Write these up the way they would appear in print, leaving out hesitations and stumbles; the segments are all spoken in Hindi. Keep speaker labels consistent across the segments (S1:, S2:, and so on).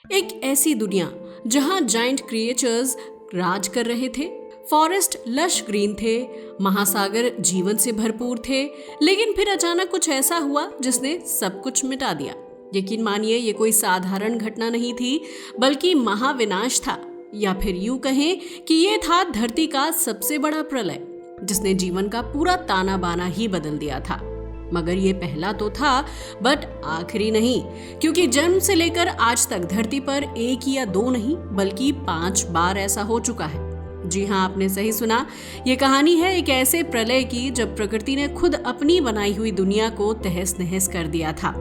S1: एक ऐसी दुनिया जहां जाइंट क्रिएचर्स राज कर रहे थे, फॉरेस्ट लश ग्रीन थे, महासागर जीवन से भरपूर थे, लेकिन फिर अचानक कुछ ऐसा हुआ जिसने सब कुछ मिटा दिया। यकीन मानिए, ये कोई साधारण घटना नहीं थी, बल्कि महाविनाश था, या फिर यूं कहें कि ये था धरती का सबसे बड़ा प्रलय, जिसने जीवन का पूरा ताना बाना ही बदल दिया था। मगर ये पहला तो था, बट आखिरी नहीं, क्योंकि जन्म से लेकर आज तक धरती पर एक या दो नहीं बल्कि 5 बार ऐसा हो चुका है। जी हाँ, आपने सही सुना। ये कहानी है एक ऐसे प्रलय की जब प्रकृति ने खुद अपनी बनाई हुई दुनिया को तहस नहस कर दिया था।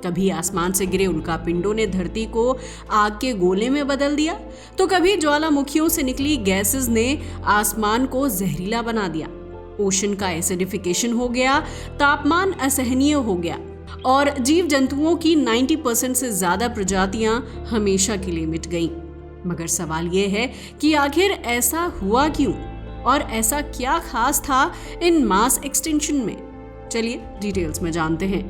S1: कभी आसमान से गिरे उल्कापिंडों ने धरती को आग के गोले में बदल दिया, तो कभी ज्वालामुखियों से निकली गैसेस ने आसमान को जहरीला बना दिया। ओशन का एसिडिफिकेशन हो गया, तापमान असहनीय हो गया और जीव जंतुओं की 90% से ज्यादा प्रजातियां हमेशा के लिए मिट गईं। मगर सवाल यह है कि आखिर ऐसा हुआ क्यों और ऐसा क्या खास था इन मास एक्सटिंक्शन में। चलिए डिटेल्स में जानते हैं।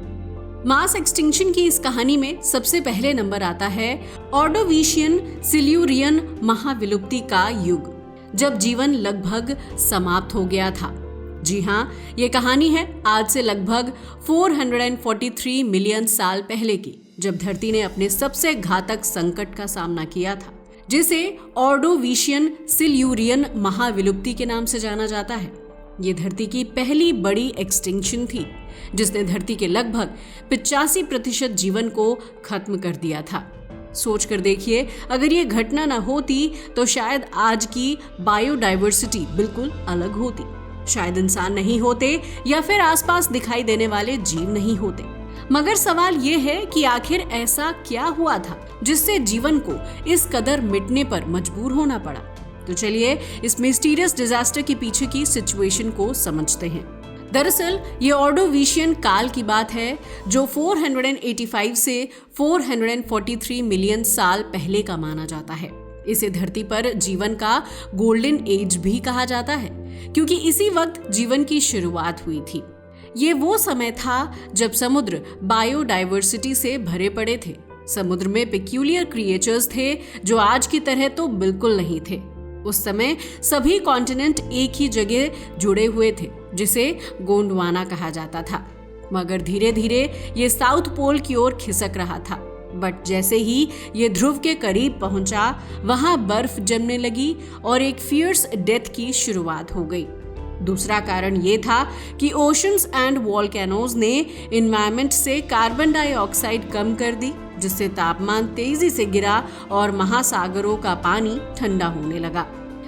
S1: मास एक्सटिंक्शन की इस कहानी में सबसे पहले नंबर आता है ऑर्डोविशियन सिल्यूरियन महाविलुप्ति का युग, जब जीवन लगभग समाप्त हो गया था। जी हाँ, ये कहानी है आज से लगभग 443 मिलियन साल पहले की, जब धरती ने अपने सबसे घातक संकट का सामना किया था, जिसे ऑर्डोविशियन सिल्यूरियन महाविलुप्ति के नाम से जाना जाता है। ये धरती की पहली बड़ी एक्सटिंक्शन थी, जिसने धरती के लगभग 85% जीवन को खत्म कर दिया था। सोच कर देखिए, अगर ये घटना न होती तो शायद आज की बायोडाइवर्सिटी बिल्कुल अलग होती। शायद इंसान नहीं होते या फिर आसपास दिखाई देने वाले जीव नहीं होते। मगर सवाल ये है कि आखिर ऐसा क्या हुआ था जिससे जीवन को इस कदर मिटने पर मजबूर होना पड़ा। तो चलिए इस मिस्टीरियस डिजास्टर के पीछे की सिचुएशन को समझते हैं। दरअसल ये ऑर्डोविशियन काल की बात है, जो 485 से 443 मिलियन साल पहले का माना जाता है। इसे धरती पर जीवन का गोल्डन एज भी कहा जाता है, क्योंकि इसी वक्त जीवन की शुरुआत हुई थी। ये वो समय था जब समुद्र बायोडाइवर्सिटी से भरे पड़े थे। समुद्र में पेक्यूलियर क्रिएचर्स थे जो आज की तरह तो बिल्कुल नहीं थे। उस समय सभी कॉन्टिनेंट एक ही जगह जुड़े हुए थे, जिसे गोंडवाना कहा जाता था। मगर धीरे धीरे ये साउथ पोल की ओर खिसक रहा था। बट जैसे ही ये ध्रुव के करीब पहुंचा, वहां बर्फ जमने लगी और एक फियर्स डेथ की शुरुआत हो गई। दूसरा कारण ये था कि ओशंस एंड वॉल्केनोज ने एनवायरनमेंट से कार्बन डाइऑक्साइड कम कर दी, जिससे तापमान तेजी से गिरा और महासागरों का पानी ठंडा होने लगा।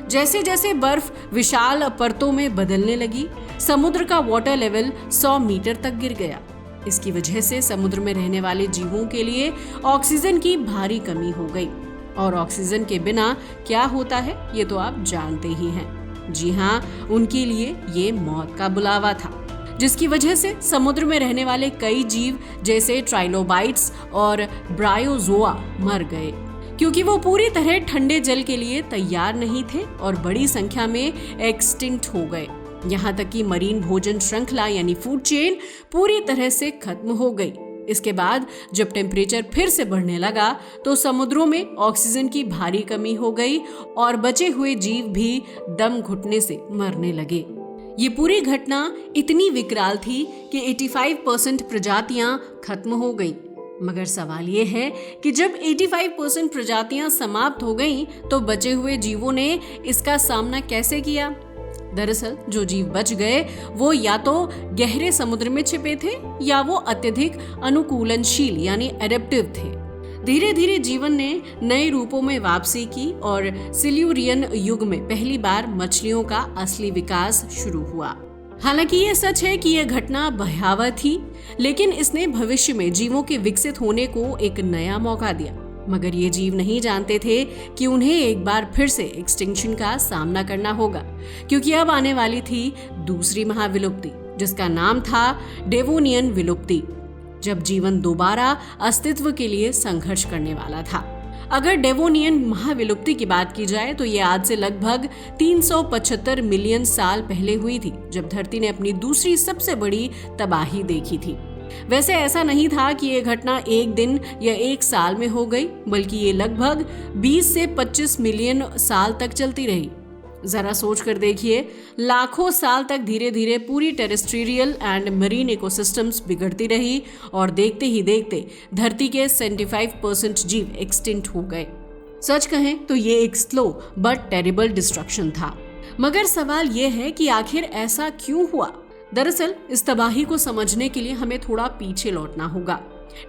S1: जैसे जैसे बर्फ विशाल परतों में बदलने लगी, समुद्र का वाटर लेवल 100 मीटर तक गिर गया। इसकी वजह से समुद्र में रहने वाले जीवों के लिए ऑक्सीजन की भारी कमी हो गई, और ऑक्सीजन के बिना क्या होता है ये तो आप जानते ही हैं। जी हाँ, उनके लिए ये मौत का बुलावा था, जिसकी वजह से समुद्र में रहने वाले कई जीव जैसे ट्राइलोबाइट्स और ब्रायोजोआ मर गए, क्योंकि वो पूरी तरह ठंडे जल के लिए तैयार नहीं थे और बड़ी संख्या में एक्सटिंक्ट हो गए। यहाँ तक कि मरीन भोजन श्रृंखला यानी फूड चेन पूरी तरह से खत्म हो गई। इसके बाद जब टेम्परेचर फिर से बढ़ने लगा तो समुद्रों में ऑक्सीजन की भारी कमी हो गई और बचे हुए जीव भी दम घुटने से मरने लगे। ये पूरी घटना इतनी विकराल थी कि 85% प्रजातियां खत्म हो गईं। मगर सवाल ये है कि जब 85% प्रजातियां समाप्त हो गईं तो बचे हुए जीवों ने इसका सामना कैसे किया। दरअसल जो जीव बच गए वो या तो गहरे समुद्र में छिपे थे या वो अत्यधिक अनुकूलनशील यानी एडेप्टिव थे। धीरे धीरे जीवन ने नए रूपों में वापसी की और सिल्यूरियन युग में पहली बार मछलियों का असली विकास शुरू हुआ। हालांकि ये सच है कि यह घटना भयावह थी, लेकिन इसने भविष्य में जीवों के विकसित होने को एक नया मौका दिया। मगर ये जीव नहीं जानते थे कि उन्हें एक बार फिर से एक्सटिंक्शन का सामना करना होगा, क्योंकि अब आने वाली थी दूसरी महाविलुप्ति, जिसका नाम था डेवोनियन विलुप्ति, जब जीवन दोबारा अस्तित्व के लिए संघर्ष करने वाला था। अगर डेवोनियन महाविलुप्ति की बात की जाए तो ये आज से लगभग 375 मिलियन साल पहले हुई थी, जब धरती ने अपनी दूसरी सबसे बड़ी तबाही देखी थी। वैसे ऐसा नहीं था कि ये घटना एक दिन या एक साल में हो गई, बल्कि ये लगभग 20 से 25 मिलियन साल तक चलती रही। जरा सोच कर देखिए, लाखों साल तक धीरे धीरे पूरी टेरेस्ट्रियल एंड मरीन इकोसिस्टम्स बिगड़ती रही और देखते ही देखते धरती के 75% जीव एक्सटिंक्ट हो गए। सच कहें तो ये एक स्लो बट टेरिबल डिस्ट्रक्शन था। मगर सवाल ये है कि आखिर ऐसा क्यों हुआ? दरअसल इस तबाही को समझने के लिए हमें थोड़ा पीछे लौटना होगा।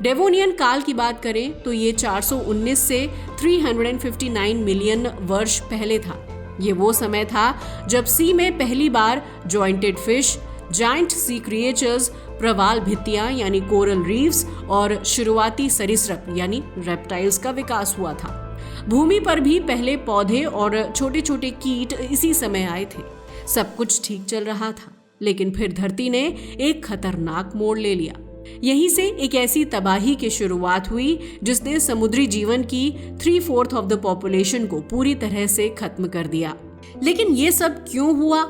S1: डेवोनियन काल की बात करें तो ये 419 से 359 मिलियन वर्ष पहले था। ये वो समय था जब सी में पहली बार jointed fish, giant sea creatures, प्रवाल भित्तियां यानी कोरल रीफ्स और शुरुआती सरीसृप यानी रेप्टाइल्स का विकास हुआ था। भूमि पर भी पहले पौधे और छोटे छोटे कीट इसी समय आए थे। सब कुछ ठीक चल रहा था, लेकिन फिर धरती ने एक खतरनाक मोड़ ले लिया। यहीं से एक ऐसी तबाही की शुरुआत हुई जिसने समुद्री जीवन की 3/4 ऑफ द पॉपुलेशन को पूरी तरह से खत्म कर दिया। लेकिन ये सब क्यों हुआ?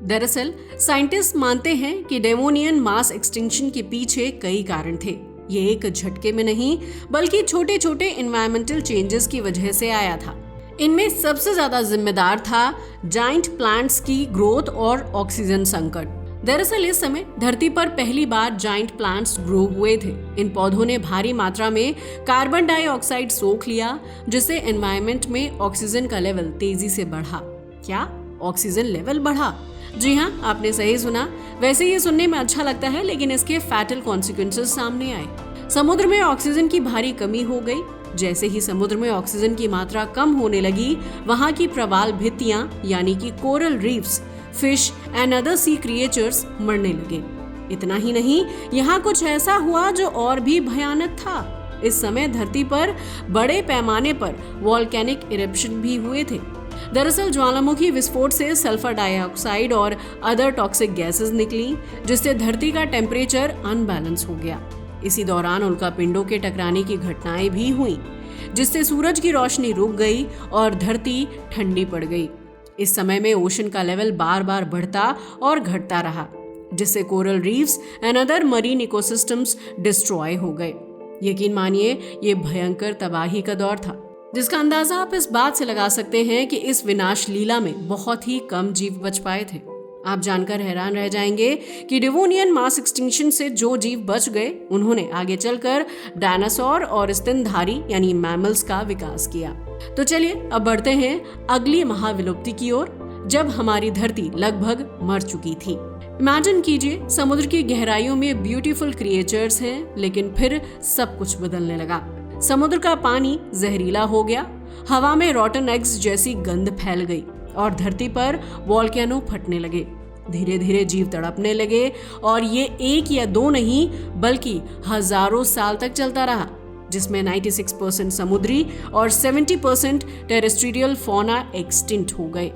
S1: दरअसल साइंटिस्ट मानते हैं कि डेवोनियन मास एक्सटिंक्शन के पीछे कई कारण थे। ये एक झटके में नहीं, बल्कि छोटे छोटे एनवायरमेंटल चेंजेस की वजह से आया था। इनमें सबसे ज्यादा जिम्मेदार था जाइंट प्लांट्स की ग्रोथ और ऑक्सीजन संकट। दरअसल इस समय धरती पर पहली बार जाइंट प्लांट्स ग्रो हुए थे। इन पौधों ने भारी मात्रा में कार्बन डाइऑक्साइड सोख लिया, जिससे एनवायरनमेंट में ऑक्सीजन का लेवल तेजी से बढ़ा। क्या ऑक्सीजन लेवल बढ़ा? जी हाँ, आपने सही सुना। वैसे ये सुनने में अच्छा लगता है, लेकिन इसके फैटल कॉन्सिक्वेंसेस सामने आए। समुद्र में ऑक्सीजन की भारी कमी हो गई। जैसे ही समुद्र में ऑक्सीजन की मात्रा कम होने लगी, वहां की प्रवाल भित्तियां यानी कि coral reefs, fish and other sea creatures मरने लगे। इतना ही नहीं, यहाँ कुछ ऐसा हुआ जो और भी भयानक था। इस समय धरती पर बड़े पैमाने पर वॉल्केनिक इरप्शन भी हुए थे। दरअसल ज्वालामुखी विस्फोट से सल्फर डाइऑक्साइड और अदर टॉक्सिक गैसेस निकली, जिससे धरती का टेम्परेचर अनबैलेंस हो गया। इसी दौरान उल्कापिंडों के टकराने की घटनाएं भी हुई, जिससे सूरज की रोशनी रुक गई और धरती ठंडी पड़ गई। इस समय में ओशन का लेवल बार बार बढ़ता और घटता रहा, जिससे coral reefs and other marine ecosystems destroy हो गए। यकीन मानिए, ये भयंकर तबाही का दौर था, जिसका अंदाजा आप इस बात से लगा सकते हैं कि इस विनाश लीला में बहुत ही कम जीव बच पाए थे। आप जानकर हैरान रह जाएंगे कि डेवोनियन मास एक्सटिंक्शन से जो जीव बच गए, उन्होंने आगे चलकर डायनासोर और स्तनधारी यानी मैमल्स का विकास किया। तो चलिए अब बढ़ते हैं अगली महाविलुप्ति की ओर, जब हमारी धरती लगभग मर चुकी थी। इमेजिन कीजिए, समुद्र की गहराइयों में ब्यूटीफुल क्रिएचर्स हैं, लेकिन फिर सब कुछ बदलने लगा। समुद्र का पानी जहरीला हो गया, हवा में रॉटन एग्स जैसी गंध फैल गई और धरती पर वॉल्केनो फटने लगे। धीरे धीरे जीव तड़पने लगे और ये एक या दो नहीं, बल्कि हजारों साल तक चलता रहा, जिसमें 96% समुद्री और 70% टेरेस्ट्रियल फौना एक्सटिंक्ट हो गए।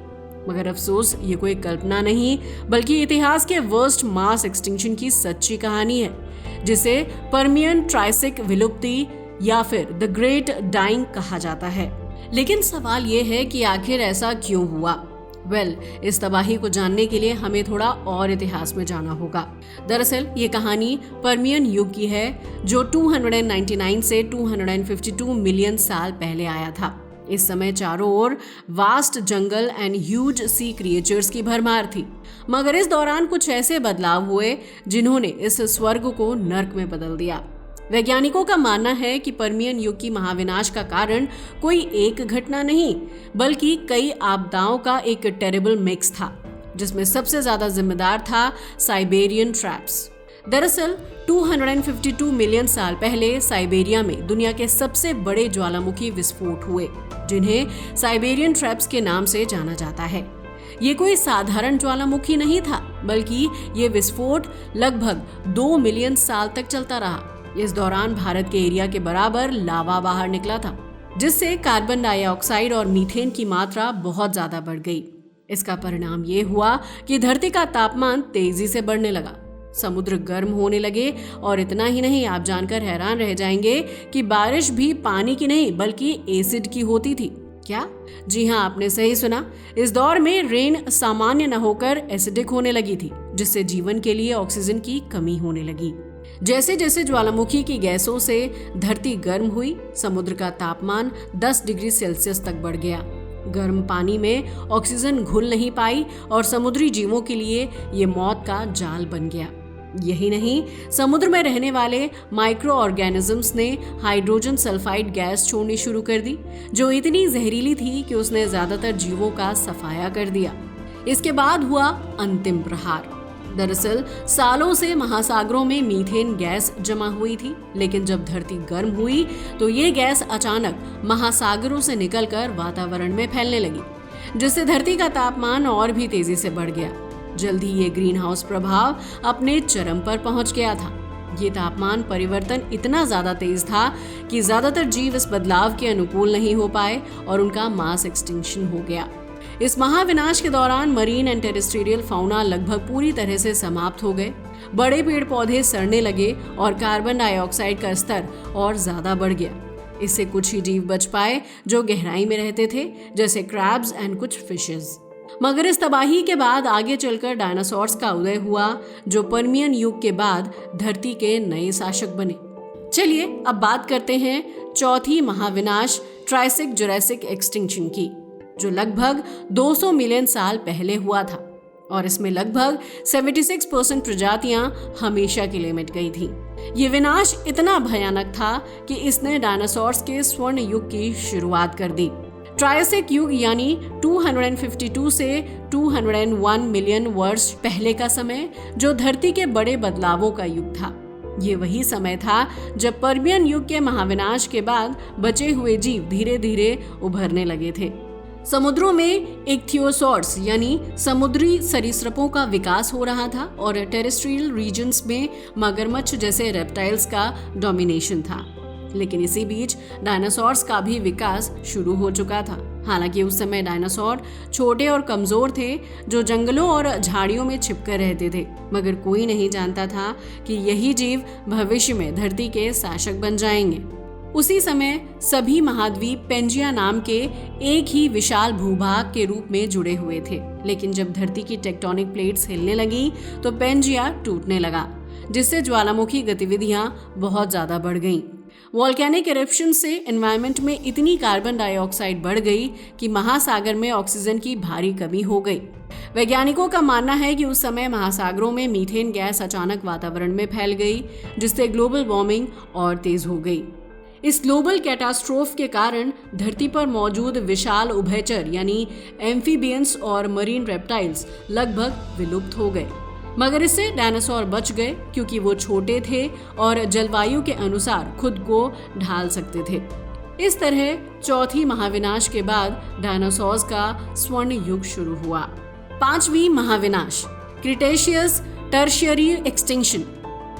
S1: मगर अफसोस, ये कोई कल्पना नहीं, बल्कि इतिहास के वर्स्ट मास एक्सटिंक्शन की सच्ची कहानी है, जिसे पर्मियन ट्राइसिक विलुप्ति या फिर द ग्रेट डाइंग कहा जाता है। लेकिन सवाल ये है कि आखिर ऐसा क्यों हुआ? इस तबाही को जानने के लिए हमें थोड़ा और इतिहास में जाना होगा। दरअसल ये कहानी पर्मियन युग की है, जो 299 से 252 मिलियन साल पहले आया था। इस समय चारों ओर वास्ट जंगल एंड ह्यूज सी क्रिएचर्स की भरमार थी। मगर इस दौरान कुछ ऐसे बदलाव हुए जिन्होंने इस स्वर्ग को नर्क में बदल दिया। वैज्ञानिकों का मानना है कि पर्मियन युग की महाविनाश का कारण कोई एक घटना नहीं, बल्कि कई आपदाओं का एक टेरिबल मिक्स था, जिसमें सबसे ज्यादा जिम्मेदार था साइबेरियन ट्रैप्स। दरअसल 252 मिलियन साल पहले साइबेरिया में दुनिया के सबसे बड़े ज्वालामुखी विस्फोट हुए, जिन्हें साइबेरियन ट्रैप्स के नाम से जाना जाता है। ये कोई साधारण ज्वालामुखी नहीं था, बल्कि ये विस्फोट लगभग 2 मिलियन साल तक चलता रहा। इस दौरान भारत के एरिया के बराबर लावा बाहर निकला था, जिससे कार्बन डाइऑक्साइड और मीथेन की मात्रा बहुत ज्यादा बढ़ गई। इसका परिणाम ये हुआ कि धरती का तापमान तेजी से बढ़ने लगा, समुद्र गर्म होने लगे और इतना ही नहीं, आप जानकर हैरान रह जाएंगे कि बारिश भी पानी की नहीं बल्कि एसिड की होती थी। क्या? जी हाँ, आपने सही सुना। इस दौर में रेन सामान्य न होकर एसिडिक होने लगी थी, जिससे जीवन के लिए ऑक्सीजन की कमी होने लगी। जैसे जैसे ज्वालामुखी की गैसों से धरती गर्म हुई, समुद्र का तापमान 10 डिग्री सेल्सियस तक बढ़ गया। गर्म पानी में ऑक्सीजन घुल नहीं पाई और समुद्री जीवों के लिए ये मौत का जाल बन गया। यही नहीं, समुद्र में रहने वाले माइक्रो ऑर्गेनिजम्स ने हाइड्रोजन सल्फाइड गैस छोड़नी शुरू कर दी, जो इतनी जहरीली थी कि उसने ज्यादातर जीवों का सफाया कर दिया। इसके बाद हुआ अंतिम प्रहार। दरअसल सालों से महासागरों में मीथेन गैस जमा हुई थी, लेकिन जब धरती गर्म हुई तो ये गैस अचानक महासागरों से निकलकर वातावरण में फैलने लगी, जिससे धरती का तापमान और भी तेजी से बढ़ गया। जल्द ही ये ग्रीन हाउस प्रभाव अपने चरम पर पहुंच गया था। ये तापमान परिवर्तन इतना ज्यादा तेज था कि ज्यादातर जीव इस बदलाव के अनुकूल नहीं हो पाए और उनका मास एक्सटिंक्शन हो गया। इस महाविनाश के दौरान मरीन एंड टेरेस्ट्रियल फाउना लगभग पूरी तरह से समाप्त हो गए। बड़े पेड़ पौधे सड़ने लगे और कार्बन डाइऑक्साइड का स्तर और ज्यादा बढ़ गया। इससे कुछ ही जीव बच पाए जो गहराई में रहते थे, जैसे क्रैब्स एंड कुछ फिशेस। मगर इस तबाही के बाद आगे चलकर डायनासोर्स का उदय हुआ, जो पर्मियन युग के बाद धरती के नए शासक बने। चलिए अब बात करते हैं चौथी महाविनाश ट्राइसिक जुरासिक एक्सटिंक्शन की, जो लगभग 200 मिलियन साल पहले हुआ था और इसमें लगभग 76% प्रजातियां हमेशा के लिए मिट गई थी। ये विनाश इतना भयानक था कि इसने डायनासोर्स के स्वर्ण युग की शुरुआत कर दी। ट्रायसिक युग यानी 252 से 201 मिलियन वर्ष पहले का समय, जो धरती के बड़े बदलावों का युग था। ये वही समय था जब पर्मियन युग के महाविनाश के बाद बचे हुए जीव धीरे धीरे उभरने लगे थे। समुद्रों में इक्थियोसॉर्स यानी समुद्री सरीसृपों का विकास हो रहा था और टेरेस्ट्रियल रीजन्स में मगरमच्छ जैसे रेप्टाइल्स का डोमिनेशन था। लेकिन इसी बीच डायनासोर्स का भी विकास शुरू हो चुका था। हालांकि उस समय डायनासोर छोटे और कमजोर थे, जो जंगलों और झाड़ियों में छिपकर रहते थे। मगर कोई नहीं जानता था कि यही जीव भविष्य में धरती के शासक बन जाएंगे। उसी समय सभी महाद्वीप पेंजिया नाम के एक ही विशाल भूभाग के रूप में जुड़े हुए थे। लेकिन जब धरती की टेक्टोनिक प्लेट्स हिलने लगी तो पेंजिया टूटने लगा, जिससे ज्वालामुखी गतिविधियां बहुत ज्यादा बढ़ गईं। वॉल्केनिक इरप्शन से एनवायरनमेंट में इतनी कार्बन डाइऑक्साइड बढ़ गई कि महासागर में ऑक्सीजन की भारी कमी हो गई। वैज्ञानिकों का मानना है कि उस समय महासागरों में मीथेन गैस अचानक वातावरण में फैल गई, जिससे ग्लोबल वार्मिंग और तेज हो गई। इस ग्लोबल कैटास्ट्रोफ के कारण धरती पर मौजूद विशाल उभयचर यानी एम्फीबियंस और मरीन रेप्टाइल्स लगभग विलुप्त हो गए। मगर इससे डायनासोर बच गए, क्योंकि वो छोटे थे और जलवायु के अनुसार खुद को ढाल सकते थे। इस तरह चौथी महाविनाश के बाद डायनासोर्स का स्वर्ण युग शुरू हुआ। पांचवी महाविनाश क्रिटेशियस टर्शियरी एक्सटिंक्शन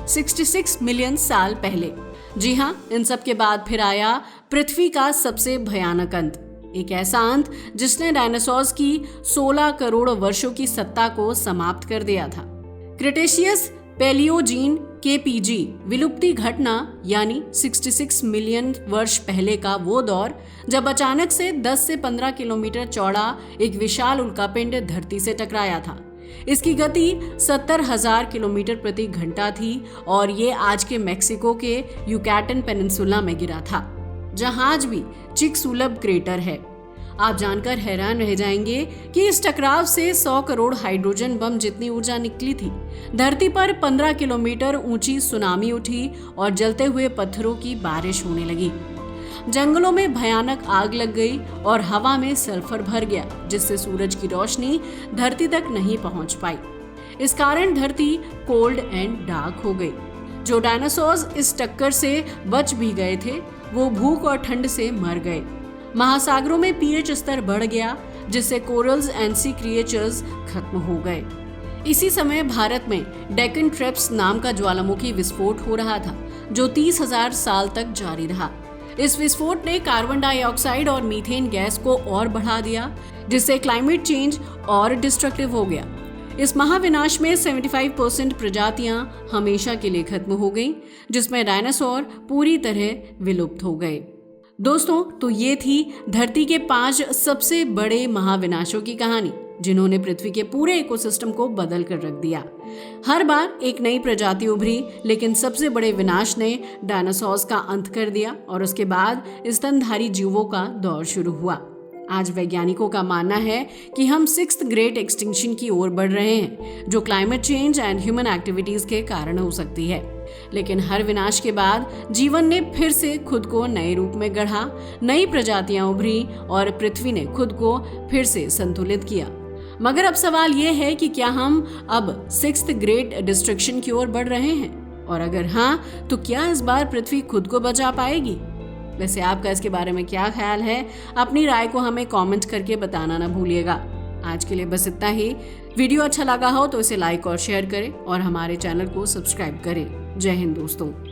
S1: 66 मिलियन साल पहले। जी हाँ, इन सब के बाद फिर आया पृथ्वी का सबसे भयानक अंत, एक ऐसा अंत जिसने डायनासोर्स की 16 करोड़ वर्षों की सत्ता को समाप्त कर दिया था। क्रिटेशियस पैलियोजीन KPG विलुप्ति घटना यानी 66 मिलियन वर्ष पहले का वो दौर, जब अचानक से 10 से 15 किलोमीटर चौड़ा एक विशाल उल्कापिंड धरती से टकराया था। इसकी गति 70,000 किलोमीटर प्रति घंटा थी और ये आज के मेक्सिको के युकाटन पेनिनसुला में गिरा था, जहां आज भी चिकसुलभ क्रेटर है। आप जानकर हैरान रह जाएंगे कि इस टकराव से 100 करोड़ हाइड्रोजन बम जितनी ऊर्जा निकली थी। धरती पर 15 किलोमीटर ऊंची सुनामी उठी और जलते हुए पत्थरों की बारिश होने लगी। जंगलों में भयानक आग लग गई और हवा में सल्फर भर गया, जिससे सूरज की रोशनी धरती तक नहीं पहुंच पाई। इस कारण धरती कोल्ड एंड डार्क हो गई। जो डायनासोर्स इस टक्कर से बच भी गए थे, वो भूख और ठंड से मर गए। महासागरों में pH स्तर बढ़ गया, जिससे कोरल्स एंड सी क्रिएचर्स खत्म हो गए। इसी समय भारत में डेक्कन ट्रेप्स नाम का ज्वालामुखी विस्फोट हो रहा था, जो 30,000 साल तक जारी रहा। इस विस्फोट ने कार्बन डाइऑक्साइड और मीथेन गैस को और बढ़ा दिया, जिससे क्लाइमेट चेंज और डिस्ट्रक्टिव हो गया। इस महाविनाश में 75% प्रजातियां हमेशा के लिए खत्म हो गईं, जिसमें डायनासोर पूरी तरह विलुप्त हो गए। दोस्तों, तो ये थी धरती के 5 सबसे बड़े महाविनाशों की कहानी। जिन्होंने पृथ्वी के पूरे इकोसिस्टम को बदल कर रख दिया। हर बार एक नई प्रजाति उभरी, लेकिन सबसे बड़े विनाश ने डायनासोर्स का अंत कर दिया और उसके बाद स्तनधारी जीवों का दौर शुरू हुआ। आज वैज्ञानिकों का मानना है कि हम 6th ग्रेट एक्सटिंक्शन की ओर बढ़ रहे हैं, जो climate change and human activities के कारण हो सकती है। लेकिन हर विनाश के बाद जीवन ने फिर से खुद को नए रूप में गढ़ा, नई प्रजातियां उभरी और पृथ्वी ने खुद को फिर से संतुलित किया। मगर अब सवाल यह है कि क्या हम अब 6th ग्रेट डिस्ट्रक्शन की ओर बढ़ रहे हैं, और अगर हाँ, तो क्या इस बार पृथ्वी खुद को बचा पाएगी? वैसे आपका इसके बारे में क्या ख्याल है? अपनी राय को हमें कमेंट करके बताना ना भूलिएगा। आज के लिए बस इतना ही। वीडियो अच्छा लगा हो तो इसे लाइक और शेयर करें और हमारे चैनल को सब्सक्राइब करें। जय हिंद दोस्तों।